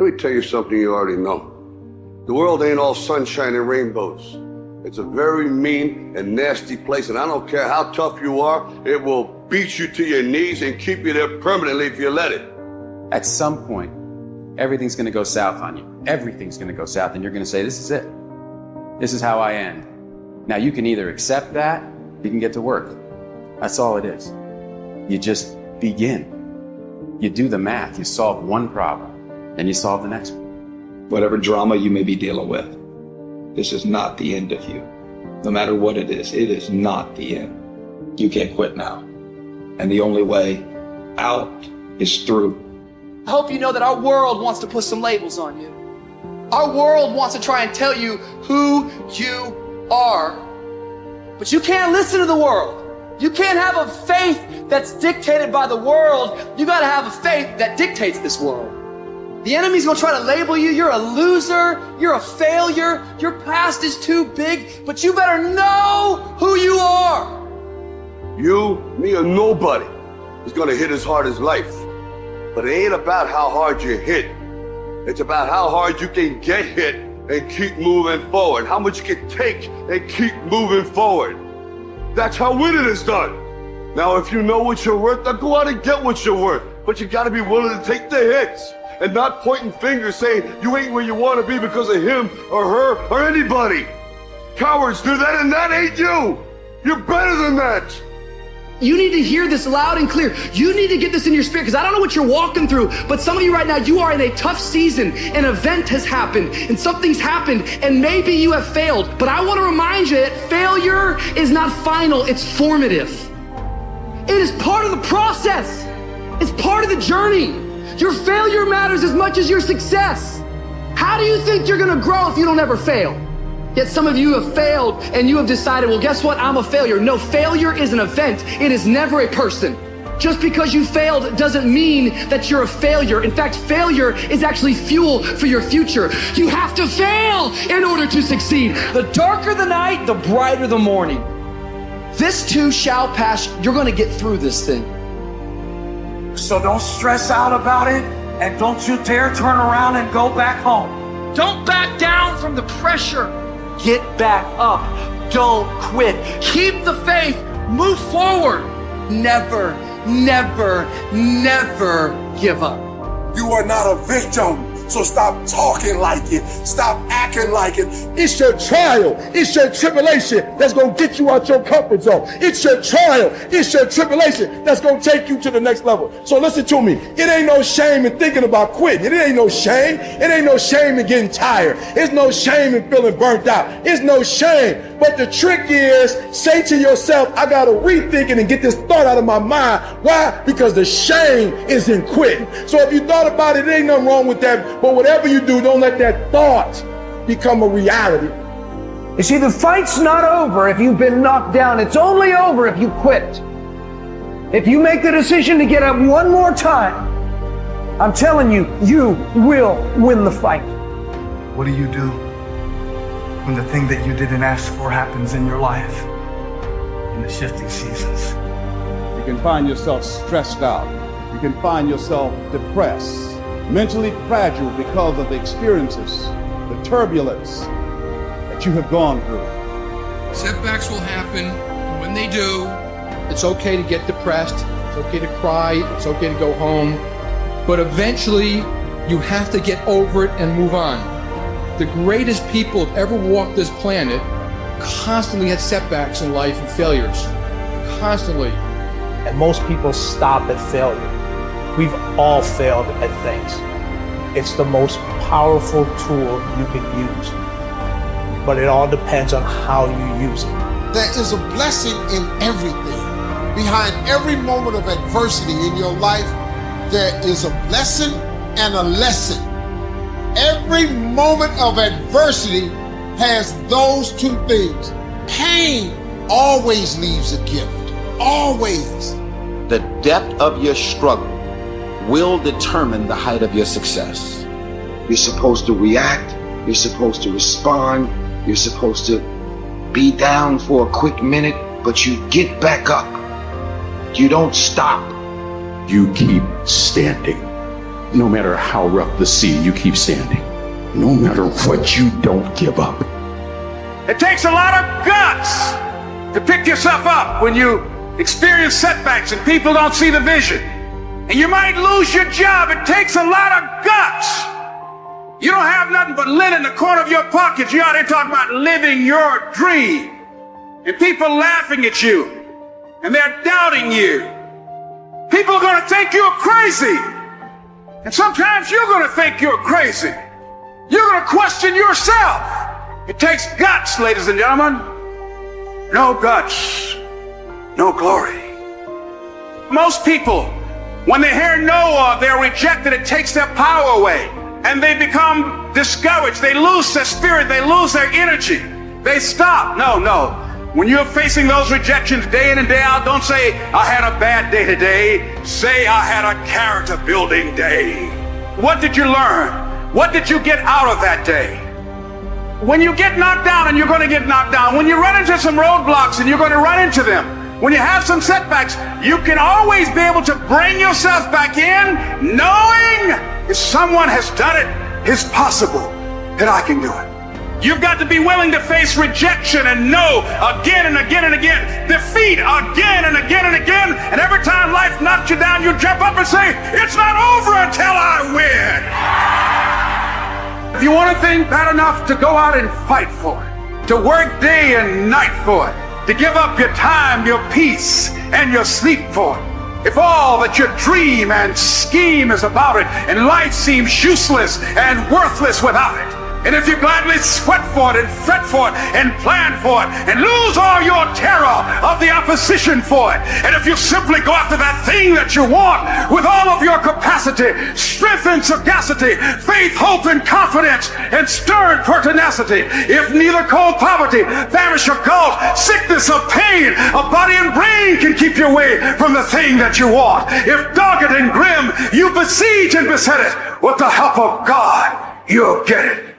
Let me tell you something you already know. The world ain't all sunshine and rainbows. It's a very mean and nasty place, and I don't care how tough you are, it will beat you to your knees and keep you there permanently if you let it. At some point, everything's gonna go south on you. Everything's gonna go south, and you're gonna say, this is it. This is how I end. Now you can either accept that, you can get to work. That's all it is. You just begin. You do the math, you solve one problem, then you solve the next one. Whatever drama you may be dealing with, this is not the end of you. No matter what it is not the end. You can't quit now. And the only way out is through. I hope you know that our world wants to put some labels on you. Our world wants to try and tell you who you are. But you can't listen to the world. You can't have a faith that's dictated by the world. You gotta have a faith that dictates this world. The enemy's gonna try to label you. You're a loser. You're a failure. Your past is too big. But you better know who you are. You, me, or nobody is gonna hit as hard as life. But it ain't about how hard you hit. It's about how hard you can get hit and keep moving forward. How much you can take and keep moving forward. That's how winning is done. Now, if you know what you're worth, then go out and get what you're worth. But you gotta be willing to take the hits and not pointing fingers saying you ain't where you want to be because of him or her or anybody. Cowards do that, and that ain't you. You're better than that. You need to hear this loud and clear. You need to get this in your spirit, because I don't know what you're walking through, but some of you right now, you are in a tough season. An event has happened and something's happened, and maybe you have failed. But I want to remind you that failure is not final, it's formative. It is part of the process. It's part of the journey. Your failure matters as much as your success. How do you think you're gonna grow if you don't ever fail? Yet some of you have failed and you have decided, well, guess what? I'm a failure. No, failure is an event. It is never a person. Just because you failed doesn't mean that you're a failure. In fact, failure is actually fuel for your future. You have to fail in order to succeed. The darker the night, the brighter the morning. This too shall pass. You're gonna get through this thing. So don't stress out about it, and don't you dare turn around and go back home. Don't back down from the pressure. Get back up. Don't quit. Keep the faith. Move forward. Never, never, never give up. You are not a victim. So stop talking like it. Stop acting like it. It's your trial. It's your tribulation that's going to get you out your comfort zone. It's your trial. It's your tribulation that's going to take you to the next level. So listen to me. It ain't no shame in thinking about quitting. It ain't no shame. It ain't no shame in getting tired. It's no shame in feeling burnt out. It's no shame. But the trick is, say to yourself, I got to rethink it and get this thought out of my mind. Why? Because the shame is in quitting. So if you thought about it, there ain't nothing wrong with that. But whatever you do, don't let that thought become a reality. You see, the fight's not over if you've been knocked down. It's only over if you quit. If you make the decision to get up one more time, I'm telling you, you will win the fight. What do you do when the thing that you didn't ask for happens in your life? In the shifting seasons. You can find yourself stressed out. You can find yourself depressed, mentally fragile because of the experiences, the turbulence that you have gone through. Setbacks will happen, and when they do, it's okay to get depressed, it's okay to cry, it's okay to go home, but eventually you have to get over it and move on. The greatest people who've ever walked this planet constantly had setbacks in life and failures, constantly. And most people stop at failure. We've all failed at things. It's the most powerful tool you can use, but it all depends on how you use it. There is a blessing in everything. Behind every moment of adversity in your life, there is a blessing and a lesson. Every moment of adversity has those two things. Pain always leaves a gift, always. The depth of your struggle will determine the height of your success. You're supposed to react, you're supposed to respond, you're supposed to be down for a quick minute, but you get back up. You don't stop. You keep standing. No matter how rough the sea, you keep standing. No matter what, you don't give up. It takes a lot of guts to pick yourself up when you experience setbacks and people don't see the vision. And you might lose your job. It takes a lot of guts. You don't have nothing but lint in the corner of your pocket. You're out here talking about living your dream. And people laughing at you. And they're doubting you. People are going to think you're crazy. And sometimes you're going to think you're crazy. You're going to question yourself. It takes guts, ladies and gentlemen. No guts, no glory. Most people, when they hear no or they're rejected, it takes their power away. And they become discouraged. They lose their spirit. They lose their energy. They stop. No. When you're facing those rejections day in and day out, don't say, I had a bad day today. Say, I had a character building day. What did you learn? What did you get out of that day? When you get knocked down, and you're going to get knocked down, when you run into some roadblocks, and you're going to run into them, when you have some setbacks, you can always be able to bring yourself back in, knowing if someone has done it, it's possible that I can do it. You've got to be willing to face rejection and no again and again and again, defeat again and again and again, and every time life knocks you down, you jump up and say, it's not over until I win. If you want a thing bad enough to go out and fight for it, to work day and night for it, to give up your time, your peace, and your sleep for it, if all that your dream and scheme is about it, and life seems useless and worthless without it, and if you gladly sweat for it and fret for it and plan for it and lose all your terror of the opposition for it, and if you simply go after that thing that you want with all of your capacity, strength and sagacity, faith, hope and confidence, and stern pertinacity, if neither cold poverty, famish or gulf, sickness or pain, a body and brain can keep you away from the thing that you want, if dogged and grim you besiege and beset it, with the help of God, you'll get it.